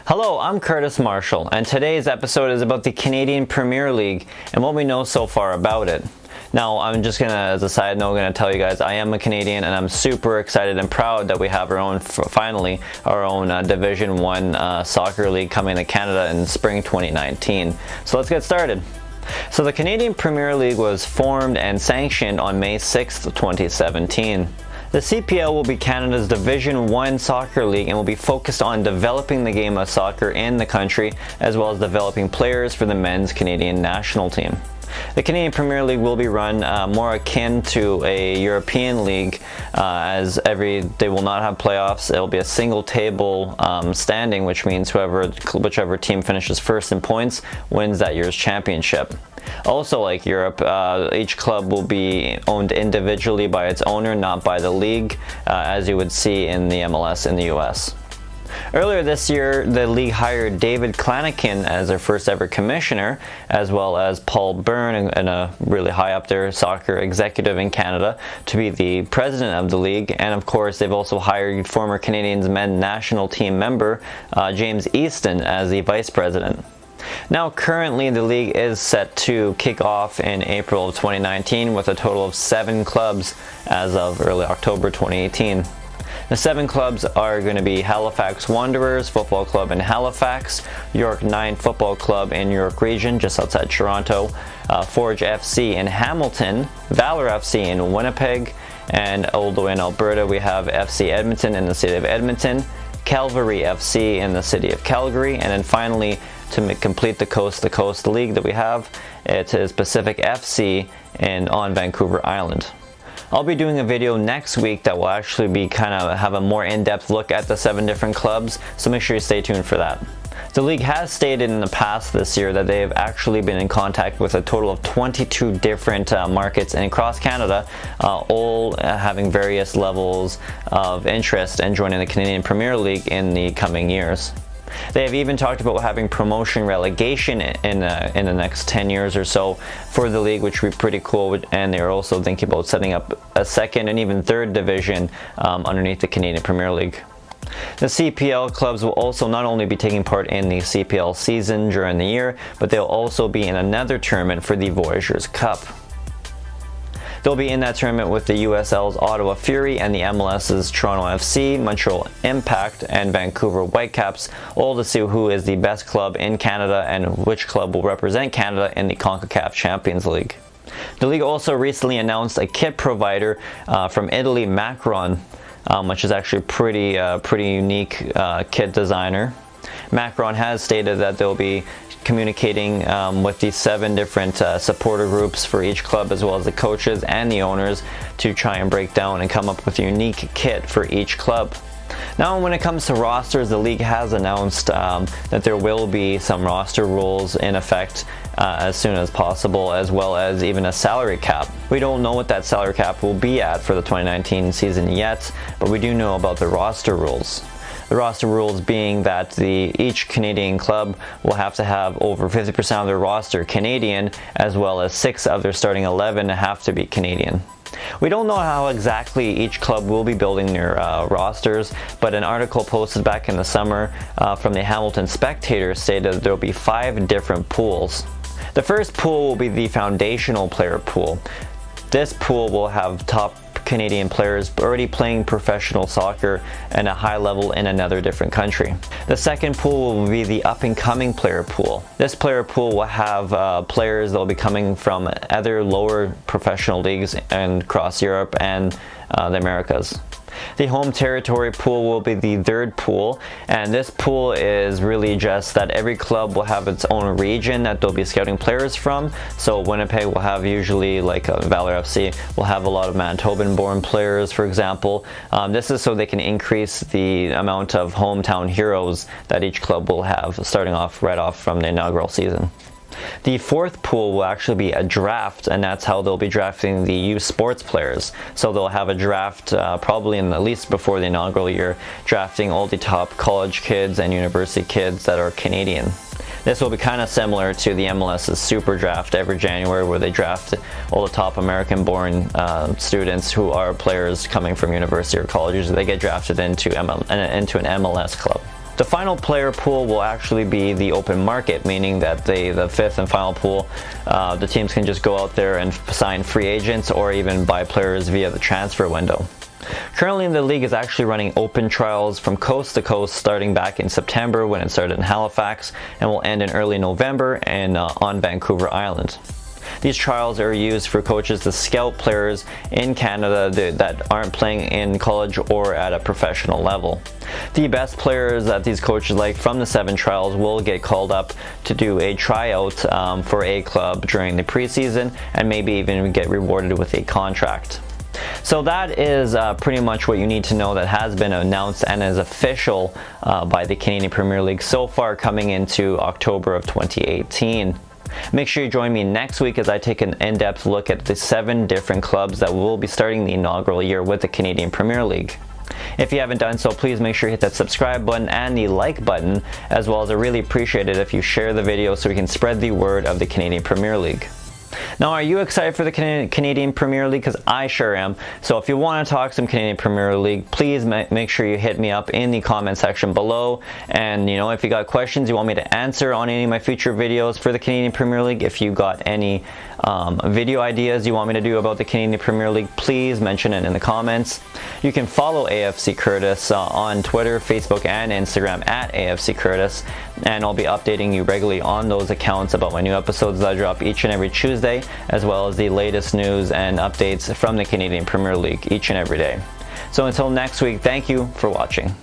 Hello, I'm Curtis Marshall, and today's episode is about the Canadian Premier League and what we know so far about it. Now, I'm just gonna, as a side note, gonna tell you guys I am a Canadian and I'm super excited and proud that we have our own, finally, our own Division 1 soccer league coming to Canada in spring 2019. So let's get started. So the Canadian Premier League was formed and sanctioned on May 6th, 2017. The CPL will be Canada's Division 1 soccer league and will be focused on developing the game of soccer in the country, as well as developing players for the men's Canadian national team. The Canadian Premier League will be run more akin to a European league, as they will not have playoffs. It will be a single table standing, which means whichever team finishes first in points wins that year's championship. Also, like Europe, each club will be owned individually by its owner, not by the league, as you would see in the MLS in the US. Earlier this year, the league hired David Klanakin as their first ever commissioner, as well as Paul Byrne, and a really high up there soccer executive in Canada, to be the president of the league. And of course, they've also hired former Canadians men's national team member James Easton as the vice president. Now, currently, the league is set to kick off in April of 2019 with a total of 7 clubs as of early October 2018. The 7 clubs are going to be Halifax Wanderers Football Club in Halifax, York 9 Football Club in York Region, just outside Toronto, Forge FC in Hamilton, Valor FC in Winnipeg, and all the way in Alberta we have FC Edmonton in the city of Edmonton, Calgary FC in the city of Calgary, and then finally, to complete the coast-to-coast league that we have, it is Pacific FC on Vancouver Island. I'll be doing a video next week that will actually be have a more in-depth look at the 7 different clubs, so make sure you stay tuned for that. The league has stated in the past this year that they have actually been in contact with a total of 22 different markets across Canada, all having various levels of interest in joining the Canadian Premier League in the coming years. They have even talked about having promotion relegation in the next 10 years or so for the league, which would be pretty cool, and they're also thinking about setting up a second and even third division underneath the Canadian Premier League. The CPL clubs will also not only be taking part in the CPL season during the year, but they'll also be in another tournament for the Voyageurs Cup. They'll be in that tournament with the USL's Ottawa Fury and the MLS's Toronto A.F.C, Montreal Impact, and Vancouver Whitecaps, all to see who is the best club in Canada and which club will represent Canada in the CONCACAF Champions League. The league also recently announced a kit provider from Italy, Macron, which is actually pretty unique kit designer. Macron has stated that they'll be communicating with these 7 different supporter groups for each club, as well as the coaches and the owners, to try and break down and come up with a unique kit for each club. Now, when it comes to rosters, the league has announced that there will be some roster rules in effect as soon as possible, as well as even a salary cap. We don't know what that salary cap will be at for the 2019 season yet, but we do know about the roster rules. The roster rules being that each Canadian club will have to have over 50% of their roster Canadian, as well as 6 of their starting 11 have to be Canadian. We don't know how exactly each club will be building their rosters, but an article posted back in the summer from the Hamilton Spectator stated that there will be 5 different pools. The first pool will be the foundational player pool. This pool will have top Canadian players already playing professional soccer at a high level in another different country. The second pool will be the up-and-coming player pool. This player pool will have players that will be coming from other lower professional leagues across Europe and the Americas. The home territory pool will be the third pool, and this pool is really just that every club will have its own region that they'll be scouting players from. So Winnipeg will have usually, like Valor FC, will have a lot of Manitoban-born players, for example. This is so they can increase the amount of hometown heroes that each club will have, starting off right off from the inaugural season. The fourth pool will actually be a draft, and that's how they'll be drafting the youth sports players. So they'll have a draft probably at least before the inaugural year, drafting all the top college kids and university kids that are Canadian. This will be kind of similar to the MLS's Super Draft every January, where they draft all the top American-born students who are players coming from university or colleges. They get drafted into an MLS club. The final player pool will actually be the open market, meaning that the fifth and final pool, the teams can just go out there and sign free agents or even buy players via the transfer window. Currently, the league is actually running open trials from coast to coast, starting back in September when it started in Halifax and will end in early November and on Vancouver Island. These trials are used for coaches to scout players in Canada that aren't playing in college or at a professional level. The best players that these coaches like from the 7 trials will get called up to do a tryout for a club during the preseason and maybe even get rewarded with a contract. So that is pretty much what you need to know that has been announced and is official by the Canadian Premier League so far coming into October of 2018. Make sure you join me next week as I take an in-depth look at the 7 different clubs that will be starting the inaugural year with the Canadian Premier League. If you haven't done so, please make sure you hit that subscribe button and the like button, as well as I really appreciate it if you share the video so we can spread the word of the Canadian Premier League. Now, are you excited for the Canadian Premier League? Because I sure am. So if you want to talk some Canadian Premier League, please make sure you hit me up in the comment section below. And if you got questions you want me to answer on any of my future videos for the Canadian Premier League, if you got any video ideas you want me to do about the Canadian Premier League, please mention it in the comments. You can follow A.F.C. Curtis on Twitter, Facebook, and Instagram at A.F.C. Curtis, and I'll be updating you regularly on those accounts about my new episodes that I drop each and every Tuesday, as well as the latest news and updates from the Canadian Premier League each and every day. So until next week, thank you for watching.